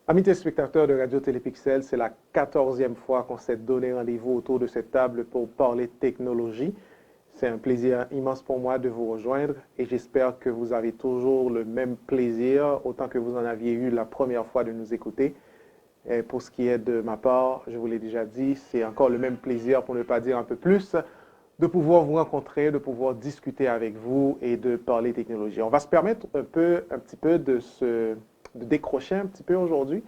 Amis téléspectateurs de Radio Télépixel, c'est la 14e fois qu'on s'est donné rendez-vous autour de cette table pour parler technologie. C'est un plaisir immense pour moi de vous rejoindre et j'espère que vous avez toujours le même plaisir, autant que vous en aviez eu la première fois de nous écouter. Et pour ce qui est de ma part, je vous l'ai déjà dit, c'est encore le même plaisir, pour ne pas dire un peu plus, de pouvoir vous rencontrer, de pouvoir discuter avec vous et de parler technologie. On va se permettre un petit peu de décrocher un petit peu aujourd'hui,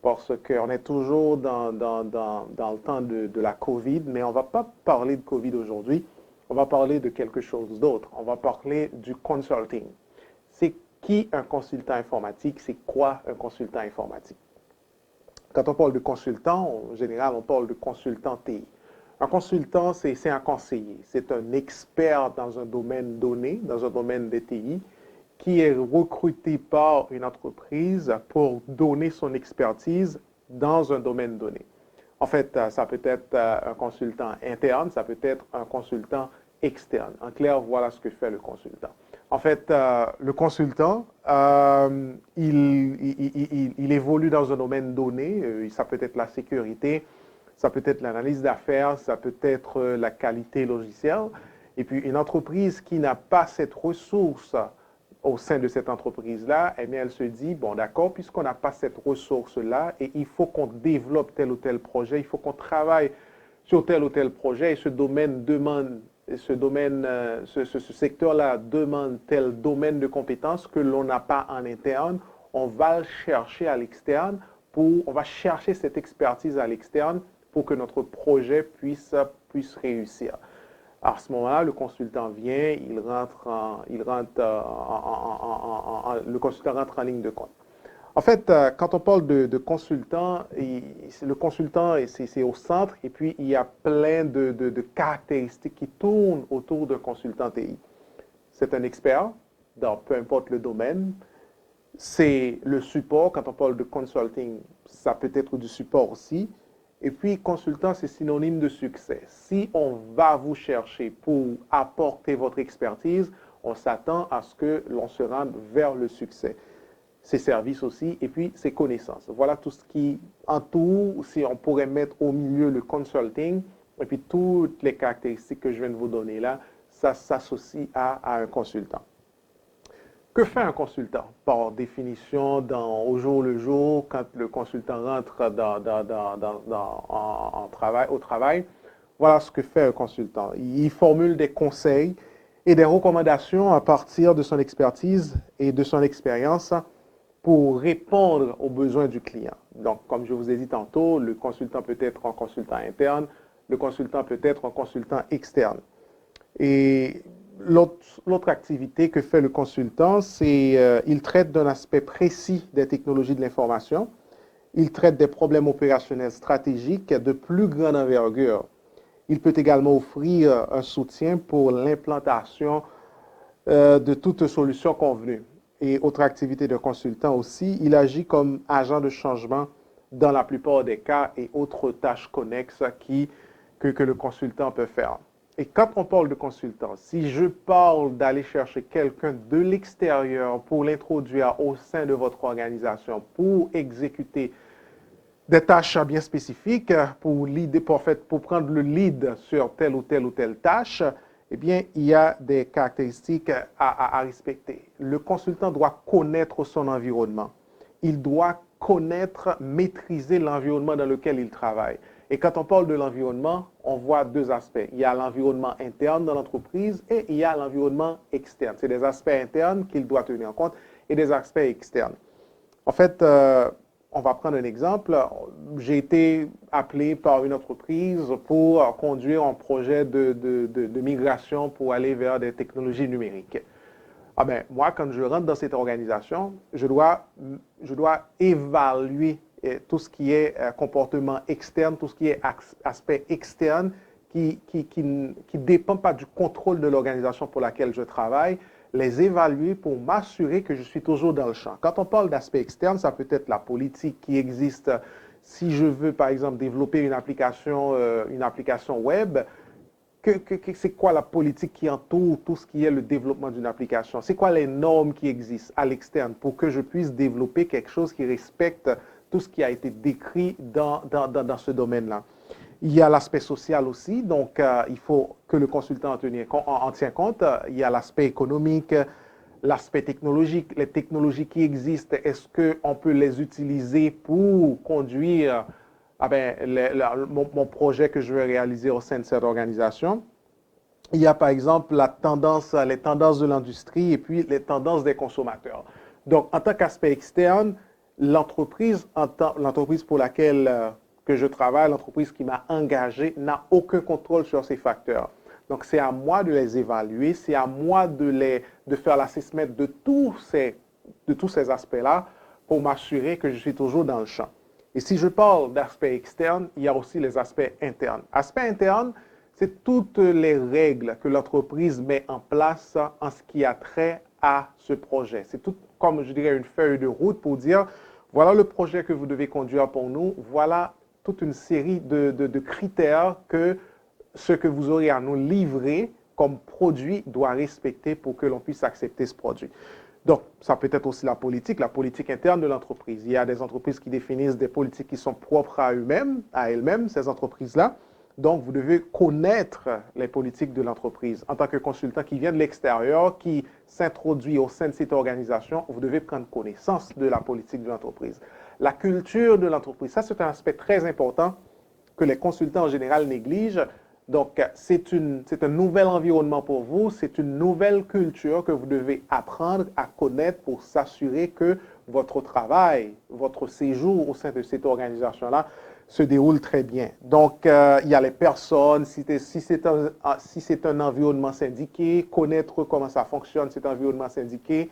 parce qu'on est toujours dans le temps de la COVID, mais on ne va pas parler de COVID aujourd'hui, on va parler de quelque chose d'autre. On va parler du consulting. C'est qui un consultant informatique? C'est quoi un consultant informatique? Quand on parle de consultant, en général, on parle de consultant TI. Un consultant, c'est un conseiller, c'est un expert dans un domaine donné, dans un domaine de TI, qui est recruté par une entreprise pour donner son expertise dans un domaine donné. En fait, ça peut être un consultant interne, ça peut être un consultant externe. En clair, voilà ce que fait le consultant. En fait, le consultant, il évolue dans un domaine donné. Ça peut être la sécurité, ça peut être l'analyse d'affaires, ça peut être la qualité logicielle. Et puis, une entreprise qui n'a pas cette ressource au sein de cette entreprise-là, eh bien, elle se dit, bon, d'accord, puisqu'on n'a pas cette ressource-là, et il faut qu'on développe tel ou tel projet, il faut qu'on travaille sur tel ou tel projet, et ce domaine demande, ce secteur-là demande tel domaine de compétences que l'on n'a pas en interne, on va le chercher à l'externe, on va chercher cette expertise à l'externe pour que notre projet puisse réussir. À ce moment-là, le consultant vient, le consultant rentre en ligne de compte. En fait, quand on parle de consultant, le consultant, c'est au centre, et puis il y a plein de caractéristiques qui tournent autour d'un consultant TI. C'est un expert dans peu importe le domaine. C'est le support, quand on parle de consulting, ça peut être du support aussi. Et puis, consultant, c'est synonyme de succès. Si on va vous chercher pour apporter votre expertise, on s'attend à ce que l'on se rende vers le succès. Ses services aussi, et puis ses connaissances. Voilà tout ce qui entoure, si on pourrait mettre au milieu le consulting, et puis toutes les caractéristiques que je viens de vous donner là, ça s'associe à un consultant. Que fait un consultant? Par définition, au jour le jour, quand le consultant rentre au travail, voilà ce que fait un consultant. Il formule des conseils et des recommandations à partir de son expertise et de son expérience pour répondre aux besoins du client. Donc, comme je vous ai dit tantôt, le consultant peut être un consultant interne, le consultant peut être un consultant externe. Et l'autre activité que fait le consultant, c'est il traite d'un aspect précis des technologies de l'information. Il traite des problèmes opérationnels stratégiques de plus grande envergure. Il peut également offrir un soutien pour l'implantation de toute solution convenue. Et autre activité de consultant aussi, il agit comme agent de changement dans la plupart des cas et autres tâches connexes que le consultant peut faire. Et quand on parle de consultant, si je parle d'aller chercher quelqu'un de l'extérieur pour l'introduire au sein de votre organisation, pour exécuter des tâches bien spécifiques, pour prendre le lead sur telle ou telle tâche, eh bien, il y a des caractéristiques à respecter. Le consultant doit connaître son environnement. Il doit connaître, maîtriser l'environnement dans lequel il travaille. Et quand on parle de l'environnement, on voit deux aspects. Il y a l'environnement interne dans l'entreprise et il y a l'environnement externe. C'est des aspects internes qu'il doit tenir en compte et des aspects externes. En fait, on va prendre un exemple. J'ai été appelé par une entreprise pour conduire un projet de migration pour aller vers des technologies numériques. Ah ben, moi, quand je rentre dans cette organisation, je dois évaluer tout ce qui est comportement externe, tout ce qui est aspect externe qui ne dépend pas du contrôle de l'organisation pour laquelle je travaille, les évaluer pour m'assurer que je suis toujours dans le champ. Quand on parle d'aspect externe, ça peut être la politique qui existe. Si je veux, par exemple, développer une application web, c'est quoi la politique qui entoure tout ce qui est le développement d'une application? C'est quoi les normes qui existent à l'externe pour que je puisse développer quelque chose qui respecte tout ce qui a été décrit dans ce domaine-là. Il y a l'aspect social aussi, donc il faut que le consultant en tient compte. Il y a l'aspect économique, l'aspect technologique, les technologies qui existent, est-ce qu'on peut les utiliser pour conduire mon projet que je veux réaliser au sein de cette organisation? Il y a par exemple les tendances de l'industrie et puis les tendances des consommateurs. Donc, en tant qu'aspect externe, l'entreprise pour laquelle que je travaille, l'entreprise qui m'a engagé, n'a aucun contrôle sur ces facteurs. Donc, c'est à moi de les évaluer, c'est à moi de faire l'assessment de tous ces aspects-là pour m'assurer que je suis toujours dans le champ. Et si je parle d'aspects externes, il y a aussi les aspects internes. Aspect interne, c'est toutes les règles que l'entreprise met en place en ce qui a trait à ce projet. C'est tout, comme je dirais, une feuille de route pour dire, voilà le projet que vous devez conduire pour nous, voilà toute une série de critères que ce que vous aurez à nous livrer comme produit doit respecter pour que l'on puisse accepter ce produit. Donc, ça peut être aussi la politique interne de l'entreprise. Il y a des entreprises qui définissent des politiques qui sont propres à elles-mêmes, ces entreprises-là. Donc, vous devez connaître les politiques de l'entreprise. En tant que consultant qui vient de l'extérieur, qui s'introduit au sein de cette organisation, vous devez prendre connaissance de la politique de l'entreprise. La culture de l'entreprise, ça c'est un aspect très important que les consultants en général négligent. Donc, c'est un nouvel environnement pour vous, c'est une nouvelle culture que vous devez apprendre à connaître pour s'assurer que votre travail, votre séjour au sein de cette organisation-là se déroule très bien. Donc, il y a les personnes, si c'est un environnement syndiqué, connaître comment ça fonctionne, cet environnement syndiqué,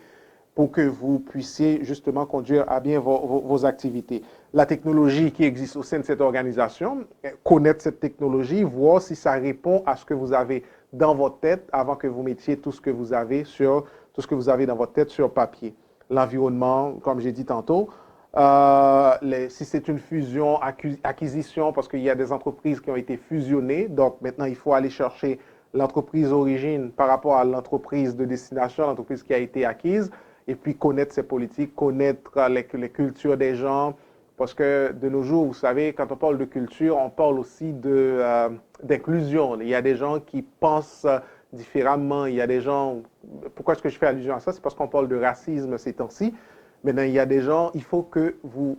pour que vous puissiez justement conduire à bien vos activités. La technologie qui existe au sein de cette organisation, connaître cette technologie, voir si ça répond à ce que vous avez dans votre tête avant que vous mettiez tout ce que vous avez dans votre tête sur papier. L'environnement, comme j'ai dit tantôt, si c'est une fusion, acquisition, parce qu'il y a des entreprises qui ont été fusionnées, donc maintenant il faut aller chercher l'entreprise origine par rapport à l'entreprise de destination, l'entreprise qui a été acquise, et puis connaître ses politiques, connaître les cultures des gens, parce que de nos jours, vous savez, quand on parle de culture, on parle aussi d'inclusion. Il y a des gens qui pensent différemment, il y a des gens... Pourquoi est-ce que je fais allusion à ça? C'est parce qu'on parle de racisme ces temps-ci. Maintenant, il y a des gens, il faut que vous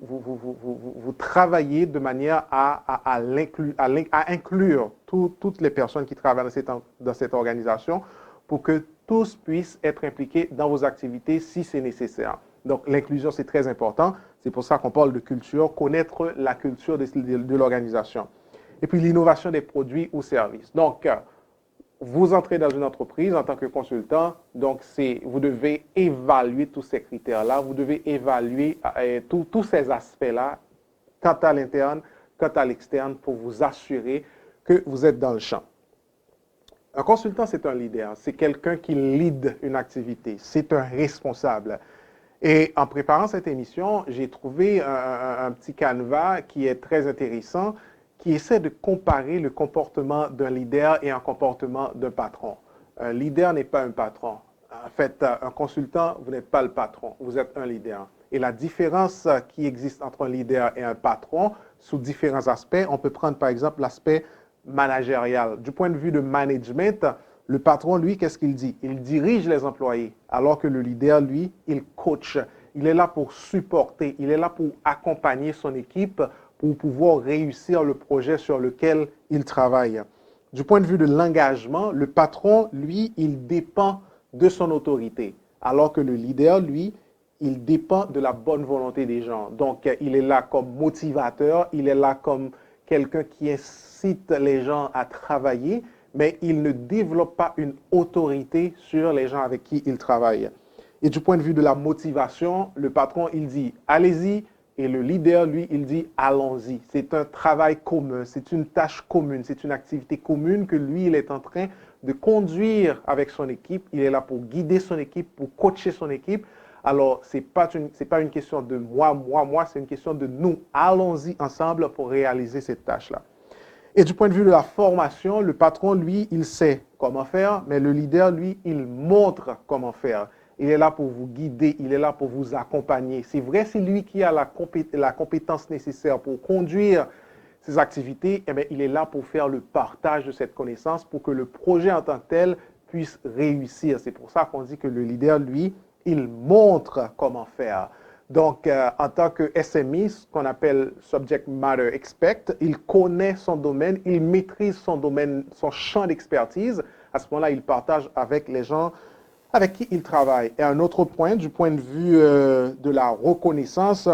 travaillez de manière à inclure toutes les personnes qui travaillent dans cette organisation pour que tous puissent être impliqués dans vos activités si c'est nécessaire. Donc, l'inclusion, c'est très important. C'est pour ça qu'on parle de culture, connaître la culture de l'organisation. Et puis, l'innovation des produits ou services. Donc, vous entrez dans une entreprise en tant que consultant, donc vous devez évaluer tous ces critères-là, vous devez évaluer tous ces aspects-là, tant à l'interne, quant à l'externe, pour vous assurer que vous êtes dans le champ. Un consultant, c'est un leader, c'est quelqu'un qui lead une activité, c'est un responsable. Et en préparant cette émission, j'ai trouvé un petit canevas qui est très intéressant, qui essaie de comparer le comportement d'un leader et un comportement d'un patron. Un leader n'est pas un patron. En fait, un consultant, vous n'êtes pas le patron, vous êtes un leader. Et la différence qui existe entre un leader et un patron, sous différents aspects, on peut prendre par exemple l'aspect managérial. Du point de vue de management, le patron, lui, qu'est-ce qu'il dit? Il dirige les employés, alors que le leader, lui, il coach. Il est là pour supporter, il est là pour accompagner son équipe pour pouvoir réussir le projet sur lequel il travaille. Du point de vue de l'engagement, le patron, lui, il dépend de son autorité, alors que le leader, lui, il dépend de la bonne volonté des gens. Donc, il est là comme motivateur, il est là comme quelqu'un qui incite les gens à travailler, mais il ne développe pas une autorité sur les gens avec qui il travaille. Et du point de vue de la motivation, le patron, il dit « allez-y », et le leader, lui, il dit « allons-y ». C'est un travail commun, c'est une tâche commune, c'est une activité commune que lui, il est en train de conduire avec son équipe. Il est là pour guider son équipe, pour coacher son équipe. Alors, ce n'est pas une question de moi, c'est une question de nous. Allons-y ensemble pour réaliser cette tâche-là. Et du point de vue de la formation, le patron, lui, il sait comment faire, mais le leader, lui, il montre comment faire. il est là pour vous guider, il est là pour vous accompagner. C'est vrai, c'est lui qui a la compétence nécessaire pour conduire ces activités, eh bien, il est là pour faire le partage de cette connaissance pour que le projet en tant que tel puisse réussir. C'est pour ça qu'on dit que le leader, lui, il montre comment faire. Donc, en tant que SME, ce qu'on appelle Subject Matter Expert, il connaît son domaine, il maîtrise son domaine, son champ d'expertise. À ce moment-là, il partage avec les gens avec qui il travaille. Et un autre point, du point de vue de la reconnaissance,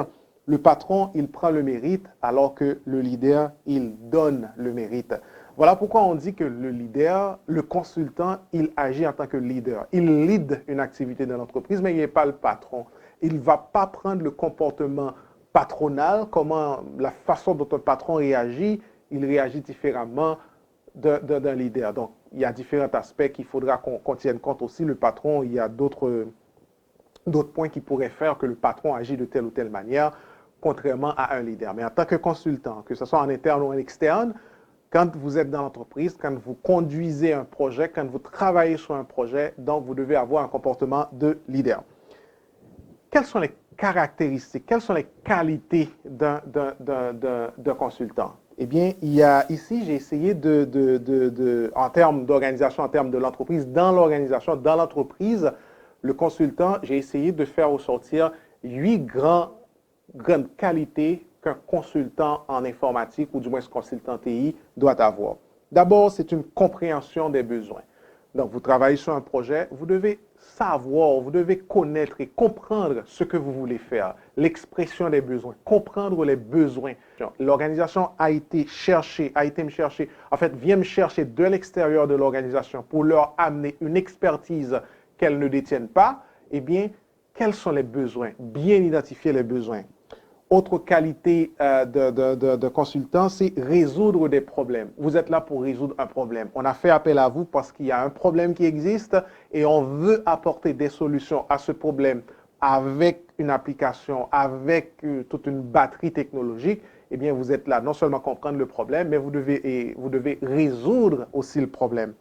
le patron, il prend le mérite, alors que le leader, il donne le mérite. Voilà pourquoi on dit que le leader, le consultant, il agit en tant que leader. Il lead une activité de l'entreprise, mais il n'est pas le patron. Il ne va pas prendre le comportement patronal, comment la façon dont un patron réagit, il réagit différemment d'un leader. Donc, il y a différents aspects qu'il faudra qu'on tienne compte aussi. Le patron, il y a d'autres points qui pourraient faire que le patron agit de telle ou telle manière, contrairement à un leader. Mais en tant que consultant, que ce soit en interne ou en externe, quand vous êtes dans l'entreprise, quand vous conduisez un projet, quand vous travaillez sur un projet, donc vous devez avoir un comportement de leader. Quelles sont les caractéristiques, quelles sont les qualités d'un consultant? Eh bien, il y a ici, j'ai essayé en termes d'organisation, en termes de l'entreprise, dans l'organisation, dans l'entreprise, le consultant, j'ai essayé de faire ressortir 8 grandes qualités qu'un consultant en informatique, ou du moins ce consultant TI, doit avoir. D'abord, c'est une compréhension des besoins. Donc, vous travaillez sur un projet, vous devez savoir, vous devez connaître et comprendre ce que vous voulez faire, l'expression des besoins, comprendre les besoins. L'organisation a été me chercher, en fait, vient me chercher de l'extérieur de l'organisation pour leur amener une expertise qu'elles ne détiennent pas. Eh bien, quels sont les besoins? Bien identifier les besoins. Autre qualité de consultant, c'est résoudre des problèmes. Vous êtes là pour résoudre un problème. On a fait appel à vous parce qu'il y a un problème qui existe et on veut apporter des solutions à ce problème avec une application, avec toute une batterie technologique. Eh bien, vous êtes là non seulement comprendre le problème, mais vous devez résoudre aussi le problème.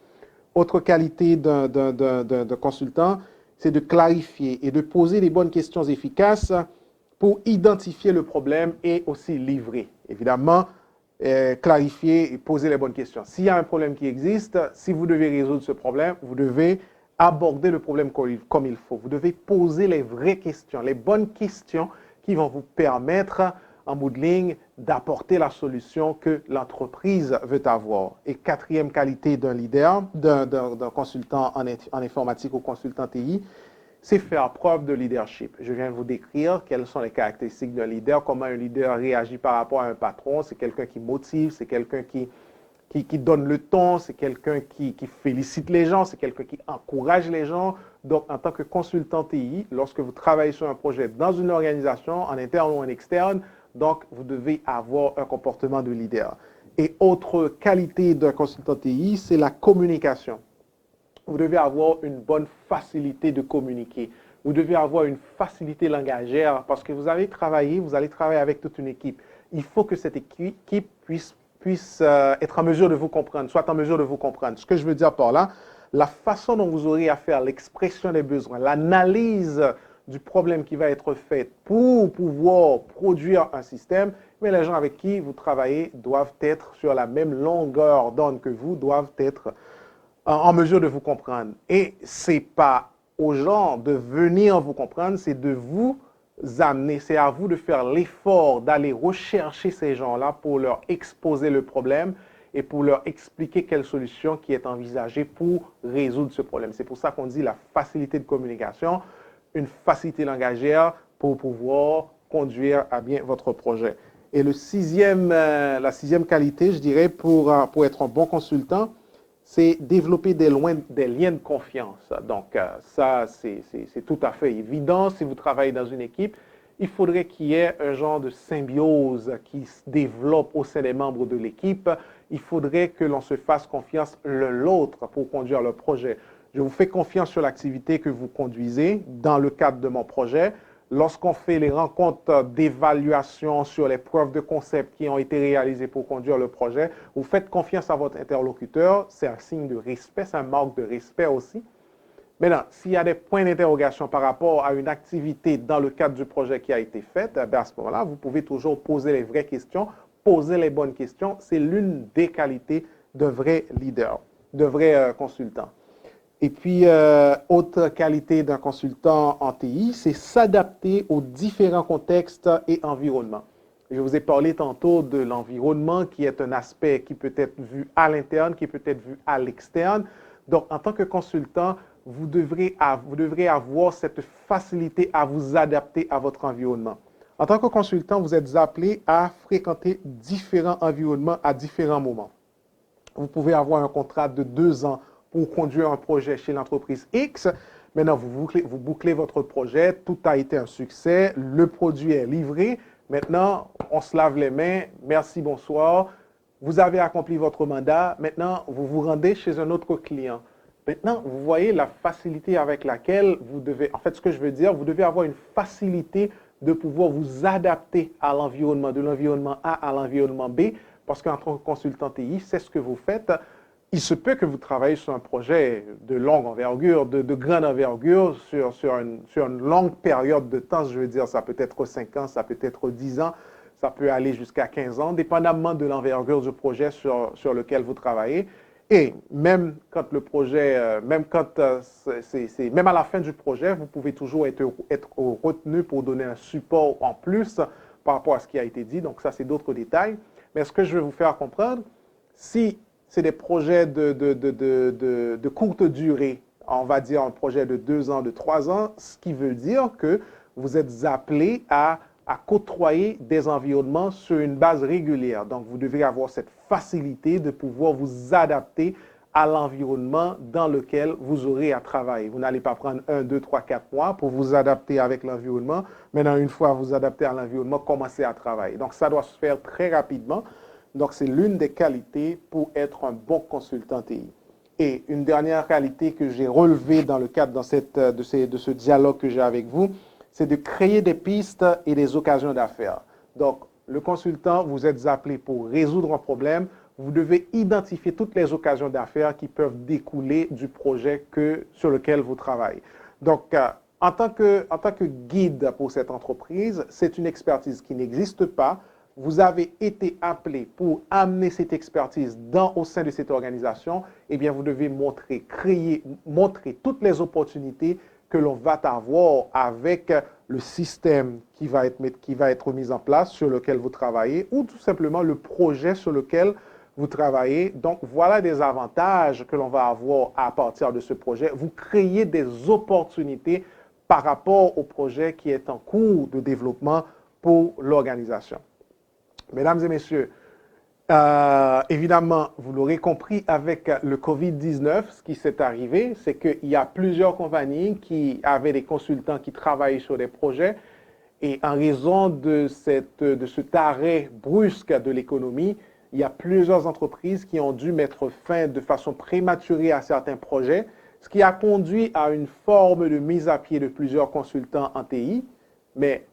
Autre qualité d'un consultant, c'est de clarifier et de poser les bonnes questions efficaces pour identifier le problème et aussi livrer. Évidemment, clarifier et poser les bonnes questions. S'il y a un problème qui existe, si vous devez résoudre ce problème, vous devez aborder le problème comme il faut. Vous devez poser les vraies questions, les bonnes questions qui vont vous permettre, en bout de ligne, d'apporter la solution que l'entreprise veut avoir. Et quatrième qualité d'un leader, d'un consultant en informatique ou consultant TI, c'est faire preuve de leadership. Je viens de vous décrire quelles sont les caractéristiques d'un leader, comment un leader réagit par rapport à un patron. C'est quelqu'un qui motive, c'est quelqu'un qui donne le ton, c'est quelqu'un qui félicite les gens, c'est quelqu'un qui encourage les gens. Donc, en tant que consultant TI, lorsque vous travaillez sur un projet dans une organisation, en interne ou en externe, donc, vous devez avoir un comportement de leader. Et autre qualité d'un consultant TI, c'est la communication. Vous devez avoir une bonne facilité de communiquer. Vous devez avoir une facilité langagière parce que vous allez travailler avec toute une équipe. Il faut que cette équipe puisse être en mesure de vous comprendre, soit en mesure de vous comprendre. Ce que je veux dire par là, la façon dont vous aurez à faire l'expression des besoins, l'analyse du problème qui va être fait pour pouvoir produire un système, mais les gens avec qui vous travaillez doivent être sur la même longueur d'onde que vous, doivent être en mesure de vous comprendre. Et ce n'est pas aux gens de venir vous comprendre, c'est de vous amener, c'est à vous de faire l'effort d'aller rechercher ces gens-là pour leur exposer le problème et pour leur expliquer quelle solution qui est envisagée pour résoudre ce problème. C'est pour ça qu'on dit la facilité de communication, une facilité langagière pour pouvoir conduire à bien votre projet. Et la sixième qualité, je dirais, pour être un bon consultant, c'est développer des liens de confiance. Donc, ça, c'est tout à fait évident. Si vous travaillez dans une équipe, il faudrait qu'il y ait un genre de symbiose qui se développe au sein des membres de l'équipe. Il faudrait que l'on se fasse confiance l'un l'autre pour conduire le projet. Je vous fais confiance sur l'activité que vous conduisez dans le cadre de mon projet. Lorsqu'on fait les rencontres d'évaluation sur les preuves de concept qui ont été réalisées pour conduire le projet, vous faites confiance à votre interlocuteur. C'est un signe de respect, c'est un marque de respect aussi. Maintenant, s'il y a des points d'interrogation par rapport à une activité dans le cadre du projet qui a été faite, à ce moment-là, vous pouvez toujours poser les vraies questions, poser les bonnes questions. C'est l'une des qualités d'un vrai leader, d'un vrai consultant. Et puis, autre qualité d'un consultant en TI, c'est s'adapter aux différents contextes et environnements. Je vous ai parlé tantôt de l'environnement qui est un aspect qui peut être vu à l'interne, qui peut être vu à l'externe. Donc, en tant que consultant, vous devrez avoir cette facilité à vous adapter à votre environnement. En tant que consultant, vous êtes appelé à fréquenter différents environnements à différents moments. Vous pouvez avoir un contrat de 2 ans pour conduire un projet chez l'entreprise X. Maintenant, vous bouclez votre projet, tout a été un succès, le produit est livré. Maintenant, on se lave les mains, merci, bonsoir. Vous avez accompli votre mandat, maintenant, vous vous rendez chez un autre client. Maintenant, vous voyez la facilité avec laquelle vous devez, en fait, ce que je veux dire, vous devez avoir une facilité de pouvoir vous adapter à l'environnement, de l'environnement A à l'environnement B, parce qu'en tant que consultant TI, c'est ce que vous faites. Il se peut que vous travaillez sur un projet de longue envergure, de grande envergure, sur une longue période de temps. Je veux dire, ça peut être 5 ans, ça peut être 10 ans, ça peut aller jusqu'à 15 ans, dépendamment de l'envergure du projet sur lequel vous travaillez. Et même quand le projet, même à la fin du projet, vous pouvez toujours être retenu pour donner un support en plus par rapport à ce qui a été dit. Donc ça, c'est d'autres détails. Mais ce que je veux vous faire comprendre, si c'est des projets de courte durée, on va dire un projet de 2 ans, de 3 ans, ce qui veut dire que vous êtes appelé à côtoyer des environnements sur une base régulière. Donc, vous devez avoir cette facilité de pouvoir vous adapter à l'environnement dans lequel vous aurez à travailler. Vous n'allez pas prendre 1, 2, 3, 4 mois pour vous adapter avec l'environnement. Maintenant, une fois vous adaptez à l'environnement, commencez à travailler. Donc, ça doit se faire très rapidement. Donc, c'est l'une des qualités pour être un bon consultant TI. Et une dernière qualité que j'ai relevée dans le cadre de ce dialogue que j'ai avec vous, c'est de créer des pistes et des occasions d'affaires. Donc, le consultant, vous êtes appelé pour résoudre un problème. Vous devez identifier toutes les occasions d'affaires qui peuvent découler du projet sur lequel vous travaillez. Donc, en tant que guide pour cette entreprise, c'est une expertise qui n'existe pas. Vous avez été appelé pour amener cette expertise au sein de cette organisation. Eh bien, vous devez montrer toutes les opportunités que l'on va avoir avec le système qui va être mis en place, sur lequel vous travaillez, ou tout simplement le projet sur lequel vous travaillez. Donc, voilà des avantages que l'on va avoir à partir de ce projet. Vous créez des opportunités par rapport au projet qui est en cours de développement pour l'organisation. Mesdames et messieurs, évidemment, vous l'aurez compris avec le COVID-19, ce qui s'est arrivé, c'est qu'il y a plusieurs compagnies qui avaient des consultants qui travaillaient sur des projets et en raison de cet arrêt brusque de l'économie, il y a plusieurs entreprises qui ont dû mettre fin de façon prématurée à certains projets, ce qui a conduit à une forme de mise à pied de plusieurs consultants en TI. Mais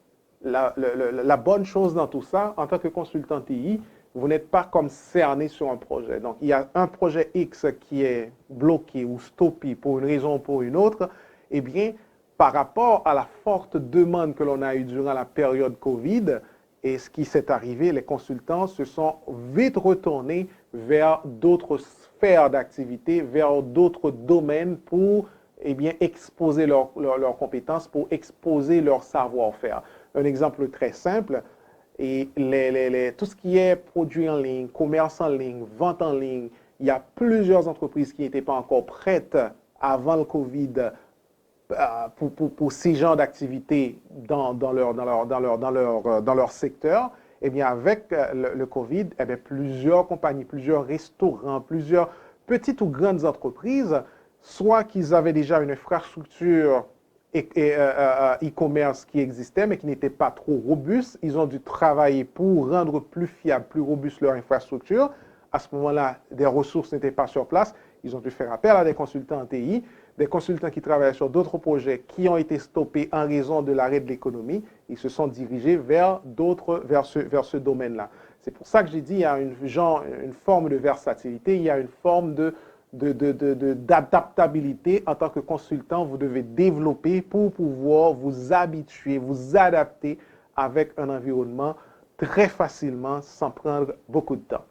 la bonne chose dans tout ça, en tant que consultant TI, vous n'êtes pas comme cerné sur un projet. Donc, il y a un projet X qui est bloqué ou stoppé pour une raison ou pour une autre. Eh bien, par rapport à la forte demande que l'on a eue durant la période COVID et ce qui s'est arrivé, les consultants se sont vite retournés vers d'autres sphères d'activité, vers d'autres domaines pour exposer leurs compétences, pour exposer leur savoir-faire. Un exemple très simple, et tout ce qui est produit en ligne, commerce en ligne, vente en ligne, il y a plusieurs entreprises qui n'étaient pas encore prêtes avant le COVID pour ces genres d'activités dans leur secteur. Eh bien, avec le COVID, eh bien, plusieurs compagnies, plusieurs restaurants, plusieurs petites ou grandes entreprises, soit qu'ils avaient déjà une infrastructure e-commerce qui existait, mais qui n'était pas trop robuste. Ils ont dû travailler pour rendre plus fiable, plus robuste leur infrastructure. À ce moment-là, des ressources n'étaient pas sur place. Ils ont dû faire appel à des consultants en TI, des consultants qui travaillaient sur d'autres projets qui ont été stoppés en raison de l'arrêt de l'économie. Ils se sont dirigés vers ce domaine-là. C'est pour ça que j'ai dit qu'il y a une forme de versatilité, il y a une forme d'adaptabilité en tant que consultant, vous devez développer pour pouvoir vous habituer, vous adapter avec un environnement très facilement sans prendre beaucoup de temps.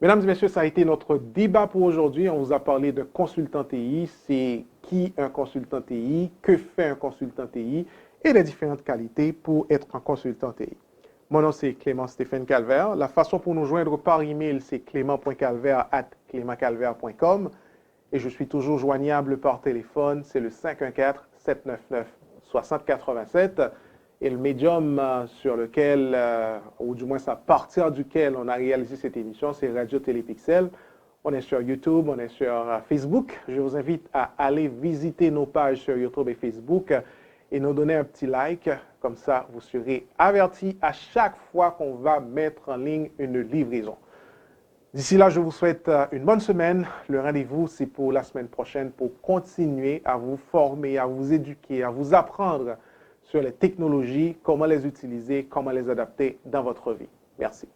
Mesdames et messieurs, ça a été notre débat pour aujourd'hui. On vous a parlé de consultant TI, c'est qui un consultant TI, que fait un consultant TI et les différentes qualités pour être un consultant TI. Mon nom, c'est Clément Stéphane Calvaire. La façon pour nous joindre par email, c'est clément.calvaire@clémentcalvaire.com. Et je suis toujours joignable par téléphone, c'est le 514-799-6087. Et le médium sur lequel, ou du moins à partir duquel on a réalisé cette émission, c'est Radio Télépixel. On est sur YouTube, on est sur Facebook. Je vous invite à aller visiter nos pages sur YouTube et Facebook et nous donner un petit like. Comme ça, vous serez avertis à chaque fois qu'on va mettre en ligne une livraison. D'ici là, je vous souhaite une bonne semaine. Le rendez-vous, c'est pour la semaine prochaine pour continuer à vous former, à vous éduquer, à vous apprendre sur les technologies, comment les utiliser, comment les adapter dans votre vie. Merci.